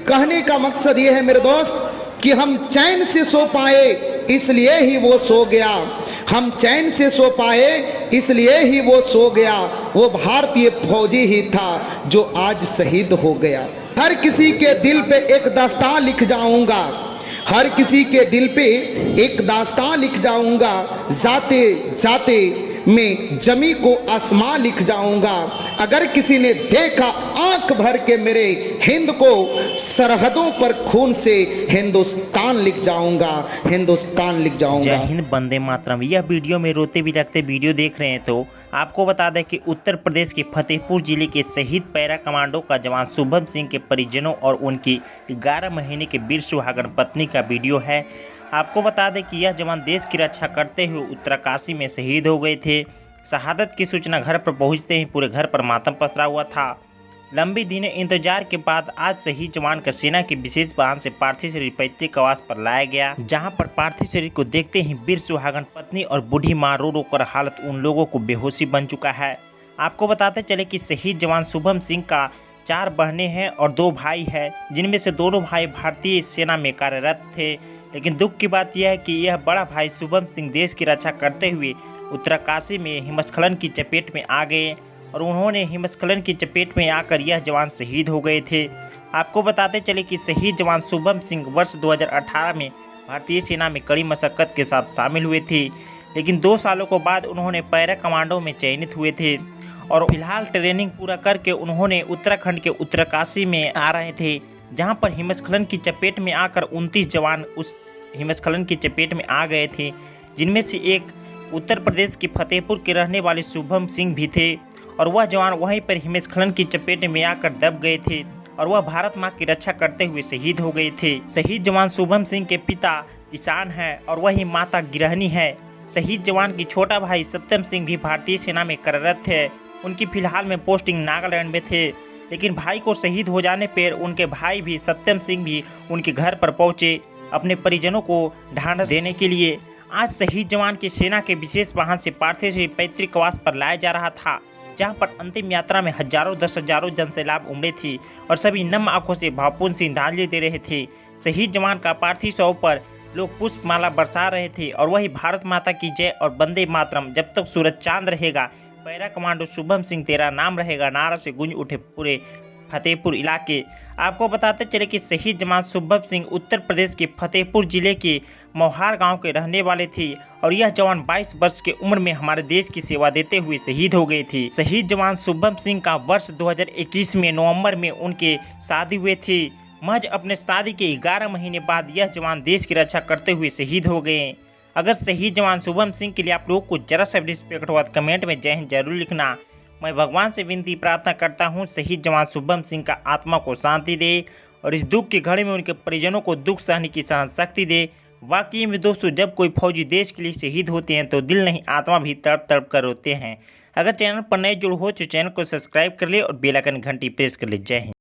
कहने का मकसद ये है मेरे दोस्त कि हम चैन से सो पाए इसलिए ही वो सो गया, हम चैन से सो पाए इसलिए ही वो सो गया। वो भारतीय फौजी ही था जो आज शहीद हो गया। हर किसी के दिल पे एक दास्तां लिख जाऊंगा, हर किसी के दिल पे एक दास्तां लिख जाऊंगा। जाते जाते मैं जमी को आसमां लिख जाऊंगा। अगर किसी ने देखा आंख भर के मेरे हिंद को, सरहदों पर खून से हिंदुस्तान लिख जाऊंगा, हिंदुस्तान लिख जाऊंगा। जय हिंद, वंदे मातरम। यह वीडियो में रोते भी लगते वीडियो देख रहे हैं तो आपको बता दें कि उत्तर प्रदेश के फतेहपुर जिले के शहीद पैरा कमांडो का जवान शुभम सिंह के परिजनों और उनकी 11 महीने के वीर सुहागन पत्नी का वीडियो है। आपको बता दें कि यह जवान देश की रक्षा करते हुए उत्तरकाशी में शहीद हो गए थे। शहादत की सूचना घर पर पहुंचते ही पूरे घर पर मातम पसरा हुआ था। लंबी दिनों इंतजार के बाद आज शहीद जवान का सेना के विशेष वाहन से पार्थिव शरीर पैतृक आवास पर लाया गया, जहां पर पार्थिव शरीर को देखते ही वीर सुहागन पत्नी और बूढ़ी मां रो रो कर हालत उन लोगों को बेहोशी बन चुका है। आपको बताते चले कि शहीद जवान शुभम सिंह का 4 बहनें हैं और 2 भाई हैं, जिनमें से दोनों भाई भारतीय सेना में कार्यरत थे। लेकिन दुख की बात यह है कि यह बड़ा भाई शुभम सिंह देश की रक्षा करते हुए उत्तरकाशी में हिमस्खलन की चपेट में आ गए और उन्होंने हिमस्खलन की चपेट में आकर यह जवान शहीद हो गए थे। आपको बताते चले कि शहीद जवान शुभम सिंह वर्ष 2018 में भारतीय सेना में कड़ी मशक्कत के साथ शामिल हुए थे, लेकिन 2 सालों के बाद उन्होंने पैरा कमांडो में चयनित हुए थे और फिलहाल ट्रेनिंग पूरा करके उन्होंने उत्तराखंड के उत्तरकाशी में आ रहे थे, जहां पर हिमस्खलन की चपेट में आकर 29 जवान उस हिमस्खलन की चपेट में आ गए थे, जिनमें से एक उत्तर प्रदेश के फतेहपुर के रहने वाले शुभम सिंह भी थे और वह जवान वहीं पर हिमस्खलन की चपेट में आकर दब गए थे और वह भारत माँ की रक्षा करते हुए शहीद हो गए थे। शहीद जवान शुभम सिंह के पिता किसान हैं और वही माता गृहिणी है। शहीद जवान की छोटा भाई सत्यम सिंह भी भारतीय सेना में कार्यरत थे। उनकी फिलहाल में पोस्टिंग नागालैंड में थे, लेकिन भाई को शहीद हो जाने पर उनके भाई भी सत्यम सिंह भी उनके घर पर पहुंचे अपने परिजनों को ढांढस देने के लिए। आज शहीद जवान की सेना के विशेष वाहन से पार्थिव शरीर पैतृक आवास पर लाया जा रहा था, जहां पर अंतिम यात्रा में हजारों 10,000 जनसैलाब उमड़े थी और सभी नम आंखों से भावपूर्ण श्रद्धांजलि दे रहे थे। शहीद जवान का पार्थिव शव पर लोग पुष्पमाला बरसा रहे थे और वही भारत माता की जय और वंदे मातरम, जब तक सूरज चांद रहेगा पैरा कमांडो शुभम सिंह तेरा नाम रहेगा नारा से गूंज उठे पूरे फतेहपुर इलाके। आपको बताते चले कि शहीद जवान शुभम सिंह उत्तर प्रदेश के फतेहपुर जिले के मोहार गांव के रहने वाले थे और यह जवान 22 वर्ष की उम्र में हमारे देश की सेवा देते हुए शहीद हो गए थे। शहीद जवान शुभम सिंह का वर्ष 2021 में नवंबर में उनके शादी हुए थे। महज अपने शादी के 11 महीने बाद यह जवान देश की रक्षा करते हुए शहीद हो गए। अगर शहीद जवान शुभम सिंह के लिए आप लोगों को जरा सा रिस्पेक्ट हुआ तो कमेंट में जय हिंद जरूर लिखना। मैं भगवान से विनती प्रार्थना करता हूं शहीद जवान शुभम सिंह का आत्मा को शांति दे और इस दुख की घड़ी में उनके परिजनों को दुख सहने की सहन शक्ति दे। वाकई में दोस्तों, जब कोई फौजी देश के लिए शहीद होते हैं तो दिल नहीं आत्मा भी तड़प तड़प कर रोते हैं। अगर चैनल पर नए जुड़ हो तो चैनल को सब्सक्राइब कर ले और बेल आइकन घंटी प्रेस कर ले। जय हिंद।